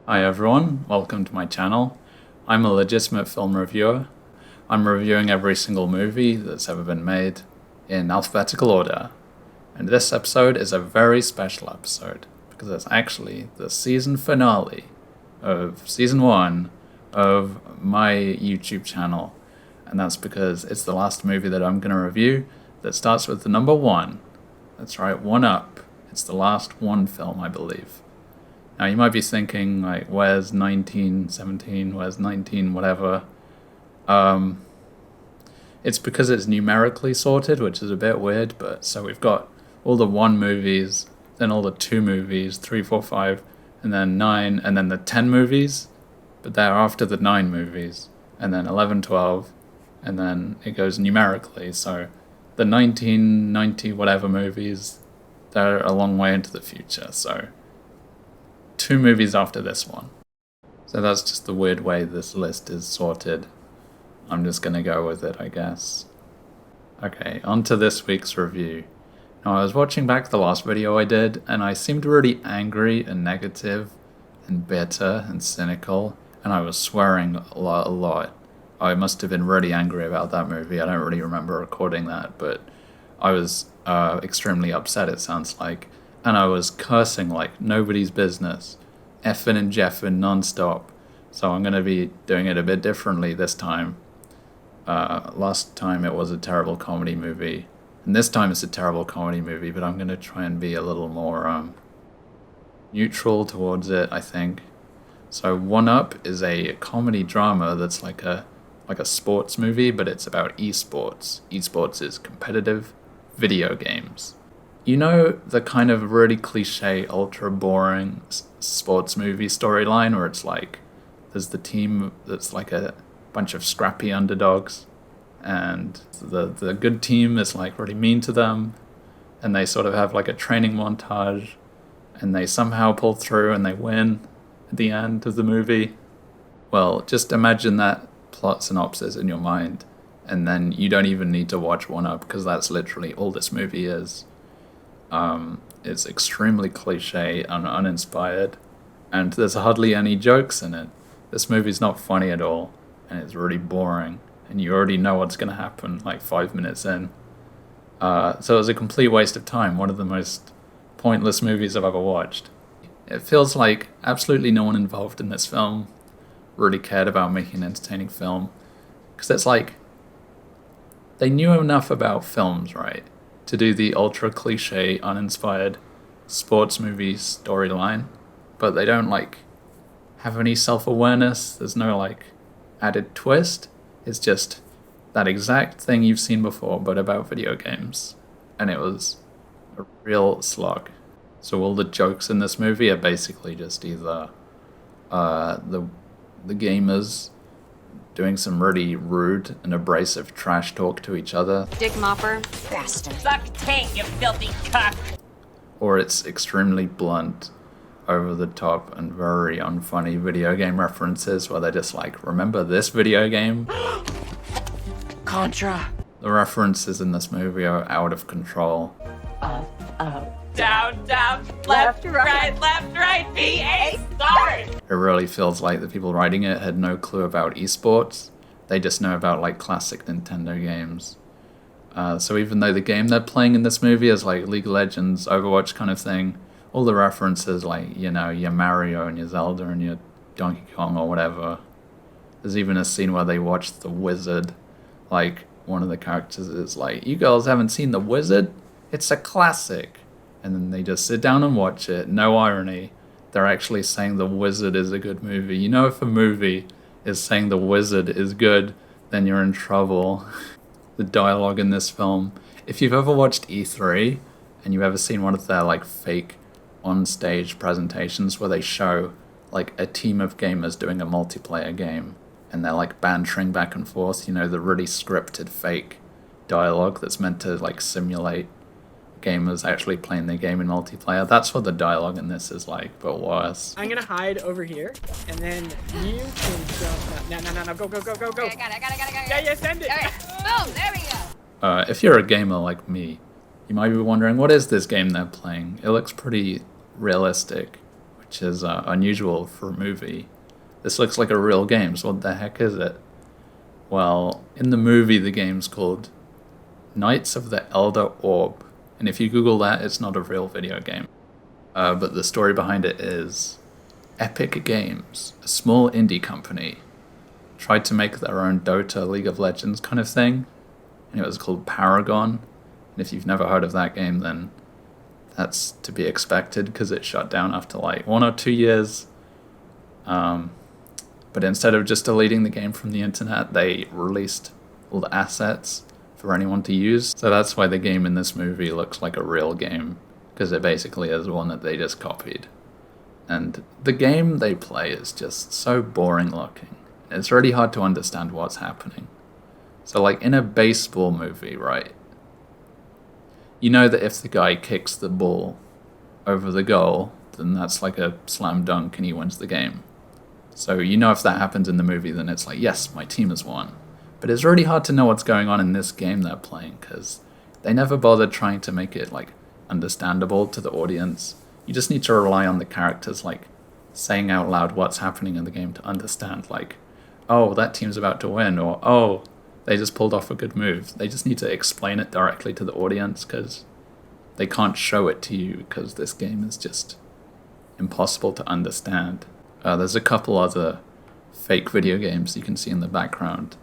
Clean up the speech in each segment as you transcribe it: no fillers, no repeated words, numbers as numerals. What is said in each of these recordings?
Hi everyone, welcome to my channel. I'm a legitimate film reviewer. I'm reviewing every single movie that's ever been made in alphabetical order. And this episode is a very special episode because it's actually the season finale of season 1 of my YouTube channel. And that's because it's the last movie that I'm going to review that starts with the number 1. That's right, 1 Up. It's the last 1 film, I believe. Now you might be thinking, like, where's 1917, where's 19 whatever? It's because it's numerically sorted, which is a bit weird, but so we've got all the 1 movies, then all the 2 movies, 3, 4, 5, and then 9, and then the 10 movies, but they're after the 9 movies, and then 11, 12, and then it goes numerically, so the 1990 whatever movies, they're a long way into the future, so 2 movies after this one. So that's just the weird way this list is sorted. I'm just gonna go with it, I guess. Okay, on to this week's review. Now, I was watching back the last video I did, and I seemed really angry and negative and bitter and cynical, and I was swearing a lot. I must have been really angry about that movie. I don't really remember recording that, but I was extremely upset, it sounds like. And I was cursing like nobody's business, effing and jeffing non-stop. So I'm going to be doing it a bit differently this time. Last time it was a terrible comedy movie, and this time it's a terrible comedy movie, but I'm going to try and be a little more neutral towards it, I think. So 1 Up is a comedy drama that's like a sports movie, but it's about esports. Esports is competitive video games. You know the kind of really cliche, ultra boring sports movie storyline where it's like there's the team that's like a bunch of scrappy underdogs, and the good team is like really mean to them, and they sort of have like a training montage, and they somehow pull through and they win at the end of the movie. Well, just imagine that plot synopsis in your mind, and then you don't even need to watch 1 Up because that's literally all this movie is. It's extremely cliche and uninspired, and there's hardly any jokes in it. This movie's not funny at all, and it's really boring, and you already know what's going to happen like 5 minutes in. So it was a complete waste of time, one of the most pointless movies I've ever watched. It feels like absolutely no one involved in this film really cared about making an entertaining film, because it's like they knew enough about films, right, to do the ultra cliche, uninspired sports movie storyline, but they don't like have any self-awareness. There's no like added twist. It's just that exact thing you've seen before, but about video games, and it was a real slog. So all the jokes in this movie are basically just either the gamers doing some really rude and abrasive trash talk to each other. Dick Mopper. Bastard. Suck taint, you filthy cuck! Or it's extremely blunt, over the top, and very unfunny video game references where they're just like, remember this video game? Contra. The references in this movie are out of control. Down, down, left, right, B-A, start! It really feels like the people writing it had no clue about esports. They just know about like classic Nintendo games. So even though the game they're playing in this movie is like League of Legends, Overwatch kind of thing, all the references like, you know, your Mario and your Zelda and your Donkey Kong or whatever. There's even a scene where they watch The Wizard. Like, one of the characters is like, you girls haven't seen The Wizard? It's a classic. And then they just sit down and watch it. No irony. They're actually saying The Wizard is a good movie. You know, if a movie is saying The Wizard is good, then you're in trouble. The dialogue in this film. If you've ever watched E3 and you've ever seen one of their like fake on-stage presentations where they show like a team of gamers doing a multiplayer game and they're like bantering back and forth, you know, the really scripted fake dialogue that's meant to like simulate gamers actually playing the game in multiplayer. That's what the dialogue in this is like, but worse. I'm gonna hide over here, and then you can jump. No, go. Okay, I got it. Yeah, send it. Okay, boom, there we go. If you're a gamer like me, you might be wondering, what is this game they're playing? It looks pretty realistic, which is unusual for a movie. This looks like a real game, so what the heck is it? Well, in the movie, the game's called Knights of the Elder Orb. And if you Google that, it's not a real video game. But the story behind it is Epic Games, a small indie company, tried to make their own Dota, League of Legends kind of thing. And it was called Paragon. And if you've never heard of that game, then that's to be expected because it shut down after like 1 or 2 years. But instead of just deleting the game from the internet, they released all the assets for anyone to use. So that's why the game in this movie looks like a real game, because it basically is one that they just copied. And the game they play is just so boring looking. It's really hard to understand what's happening. So like in a baseball movie, right? You know that if the guy kicks the ball over the goal, then that's like a slam dunk and he wins the game. So you know if that happens in the movie, then it's like, yes, my team has won. But it's really hard to know what's going on in this game they're playing, because they never bothered trying to make it like understandable to the audience. You just need to rely on the characters like saying out loud what's happening in the game to understand, like, oh, that team's about to win, or oh, they just pulled off a good move. They just need to explain it directly to the audience, because they can't show it to you, because this game is just impossible to understand. There's a couple other fake video games you can see in the background,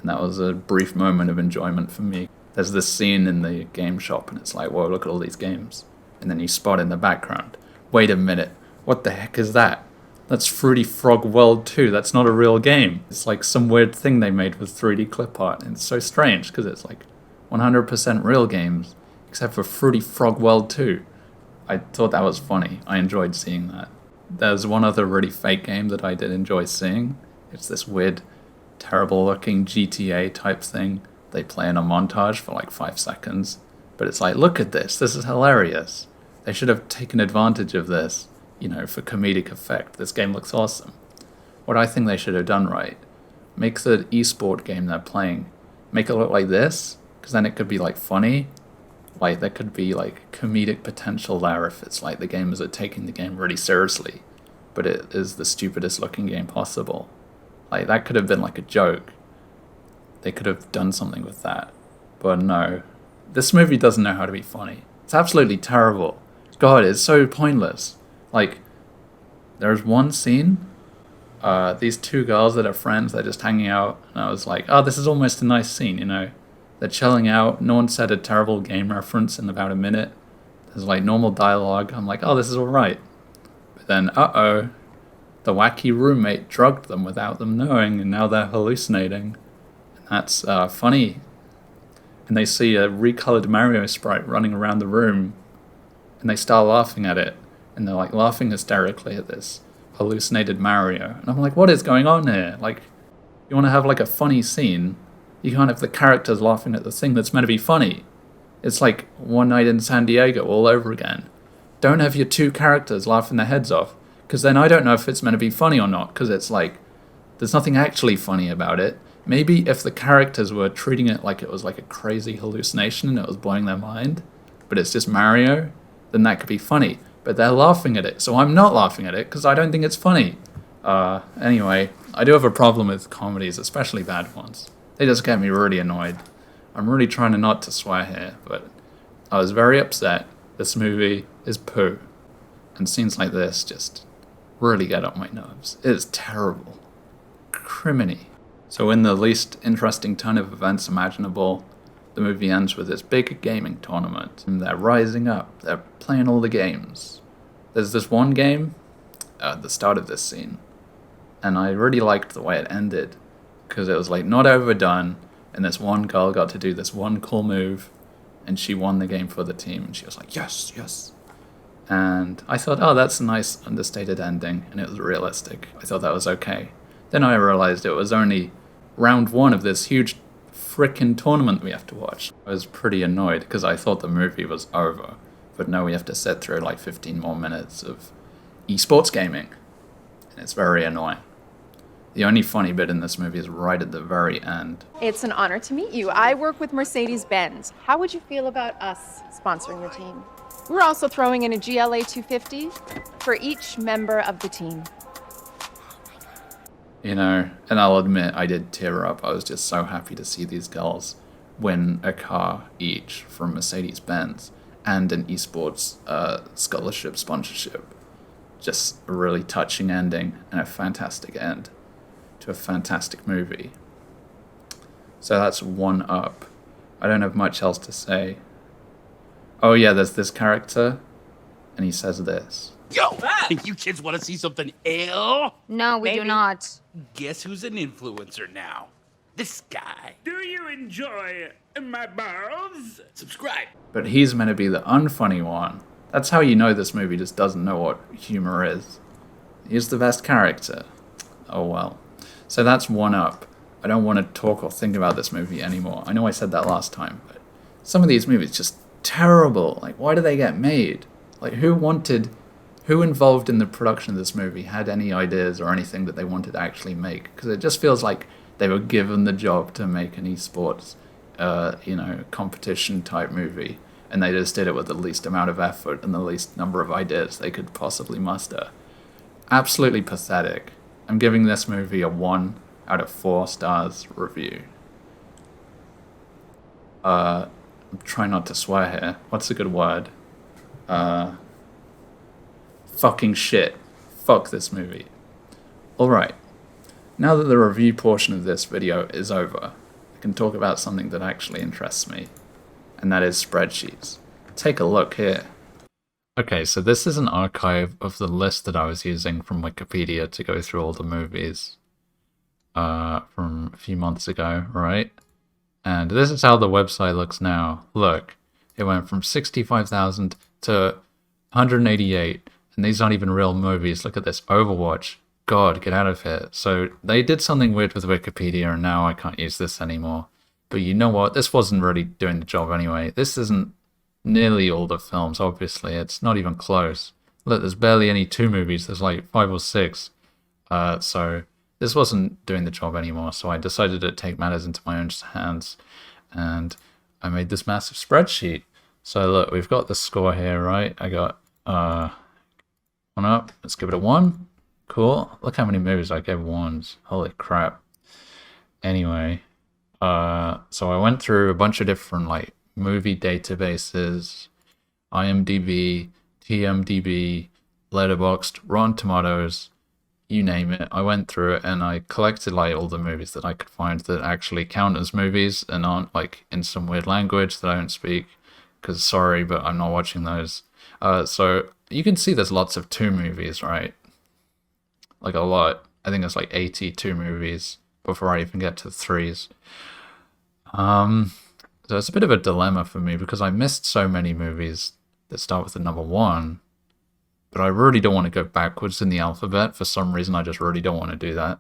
and that was a brief moment of enjoyment for me. There's this scene in the game shop, and it's like, whoa, look at all these games. And then you spot in the background, wait a minute, what the heck is that? That's Fruity Frog World 2, that's not a real game. It's like some weird thing they made with 3D clip art, and it's so strange, because it's like 100% real games, except for Fruity Frog World 2. I thought that was funny. I enjoyed seeing that. There's one other really fake game that I did enjoy seeing. It's this weird, terrible looking GTA type thing. They play in a montage for like 5 seconds. But it's like, look at this is hilarious. They should have taken advantage of this, you know, for comedic effect. This game looks awesome. What I think they should have done right, make the esport game they're playing, make it look like this, because then it could be like funny. Like there could be like comedic potential there if it's like the gamers are taking the game really seriously, but it is the stupidest looking game possible. Like that could have been like a joke. They could have done something with that. But no. This movie doesn't know how to be funny. It's absolutely terrible. God, it's so pointless. Like, there's one scene, these two girls that are friends, they're just hanging out, and I was like, oh, this is almost a nice scene, you know? They're chilling out, no one said a terrible game reference in about a minute. There's like normal dialogue, I'm like, oh, this is alright. But then, uh-oh, the wacky roommate drugged them without them knowing, and now they're hallucinating. And that's funny. And they see a recolored Mario sprite running around the room, and they start laughing at it, and they're like laughing hysterically at this hallucinated Mario. And I'm like, what is going on here? Like, you want to have like a funny scene, you can't have the characters laughing at the thing that's meant to be funny. It's like One Night in San Diego all over again. Don't have your two characters laughing their heads off, because then I don't know if it's meant to be funny or not, because it's like, there's nothing actually funny about it. Maybe if the characters were treating it like it was like a crazy hallucination and it was blowing their mind, but it's just Mario, then that could be funny. But they're laughing at it, so I'm not laughing at it because I don't think it's funny. Anyway, I do have a problem with comedies, especially bad ones. They just get me really annoyed. I'm really trying to not to swear here, but I was very upset. This movie is poo. And scenes like this just really get up my nerves. It is terrible. Criminy. So in the least interesting turn of events imaginable, the movie ends with this big gaming tournament. And they're rising up. They're playing all the games. There's this one game at the start of this scene. And I really liked the way it ended. Because it was like not overdone. And this one girl got to do this one cool move. And she won the game for the team. And she was like, yes, yes. And I thought, oh, that's a nice understated ending. And it was realistic. I thought that was okay. Then I realized it was only round one of this huge frickin' tournament we have to watch. I was pretty annoyed because I thought the movie was over. But no, we have to sit through like 15 more minutes of esports gaming. And it's very annoying. The only funny bit in this movie is right at the very end. It's an honor to meet you. I work with Mercedes-Benz. How would you feel about us sponsoring your team? We're also throwing in a GLA 250 for each member of the team. You know, and I'll admit I did tear up. I was just so happy to see these girls win a car each from Mercedes-Benz and an esports scholarship sponsorship. Just a really touching ending and a fantastic end to a fantastic movie. So that's one up. I don't have much else to say. Oh yeah, there's this character, and he says this. Yo! You kids want to see something ill? No, we do not. Guess who's an influencer now? This guy. Do you enjoy my balls? Subscribe. But he's meant to be the unfunny one. That's how you know this movie just doesn't know what humor is. He's the best character. Oh well. So that's one up. I don't want to talk or think about this movie anymore. I know I said that last time, but some of these movies just terrible. Like, why do they get made? Like, who involved in the production of this movie had any ideas or anything that they wanted to actually make? Because it just feels like they were given the job to make an esports, competition type movie, and they just did it with the least amount of effort and the least number of ideas they could possibly muster. Absolutely pathetic. I'm giving this movie a 1 out of 4 stars review. I'm trying not to swear here. What's a good word? Fucking shit. Fuck this movie. Alright. Now that the review portion of this video is over, I can talk about something that actually interests me, and that is spreadsheets. Take a look here. Okay, so this is an archive of the list that I was using from Wikipedia to go through all the movies from a few months ago, right? And this is how the website looks now. Look, it went from 65,000 to 188, and these aren't even real movies. Look at this, Overwatch. God, get out of here. So they did something weird with Wikipedia, and now I can't use this anymore. But you know what? This wasn't really doing the job anyway. This isn't nearly all the films, obviously. It's not even close. Look, there's barely any 2 movies. There's like 5 or 6. So this wasn't doing the job anymore. So I decided to take matters into my own hands, and I made this massive spreadsheet. So look, we've got the score here, right? I got 1 up. Let's give it a 1. Cool. Look how many movies I gave 1s. Holy crap. Anyway, so I went through a bunch of different like movie databases, IMDb, TMDb, Letterboxd, Rotten Tomatoes, you name it. I went through it and I collected like all the movies that I could find that actually count as movies and aren't like in some weird language that I don't speak, because sorry, but I'm not watching those. So you can see there's lots of 2 movies, right? Like a lot. I think there's like 82 movies before I even get to the 3s. So it's a bit of a dilemma for me because I missed so many movies that start with the number 1, but I really don't want to go backwards in the alphabet. For some reason, I just really don't want to do that.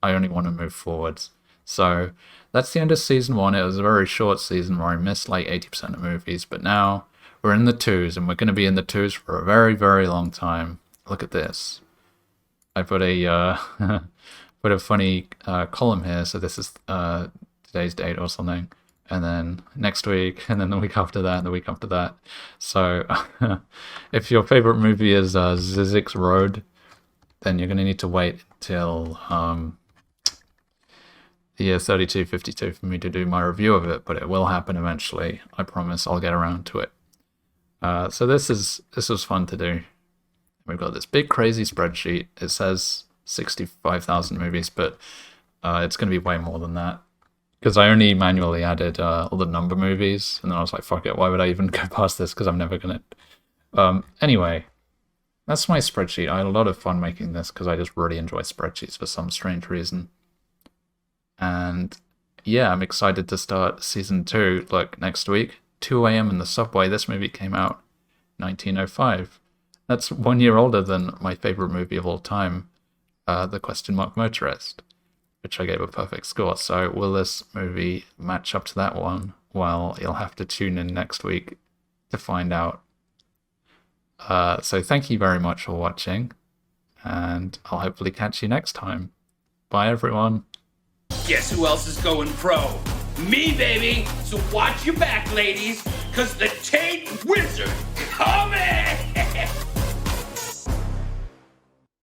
I only want to move forwards. So that's the end of season 1. It was a very short season where I missed like 80% of movies, but now we're in the 2s, and we're going to be in the 2s for a very, very long time. Look at this. I put a put a funny column here, so this is today's date or something, and then next week, and then the week after that, and the week after that. So if your favorite movie is Zizek's Road, then you're going to need to wait till the year 3252 for me to do my review of it, but it will happen eventually. I promise I'll get around to it. So this was fun to do. We've got this big crazy spreadsheet. It says 65,000 movies, but it's going to be way more than that. Because I only manually added all the number movies, and then I was like, fuck it, why would I even go past this? Because I'm never going to... Anyway, that's my spreadsheet. I had a lot of fun making this because I just really enjoy spreadsheets for some strange reason. And yeah, I'm excited to start season 2, like next week. 2 a.m. in the subway. This movie came out 1905. That's 1 year older than my favorite movie of all time, The Question Mark Motorist, which I gave a perfect score. So will this movie match up to that one? Well, you'll have to tune in next week to find out. So thank you very much for watching, and I'll hopefully catch you next time. Bye, everyone. Guess who else is going pro? Me, baby! So watch your back, ladies, because the Tate Wizard coming!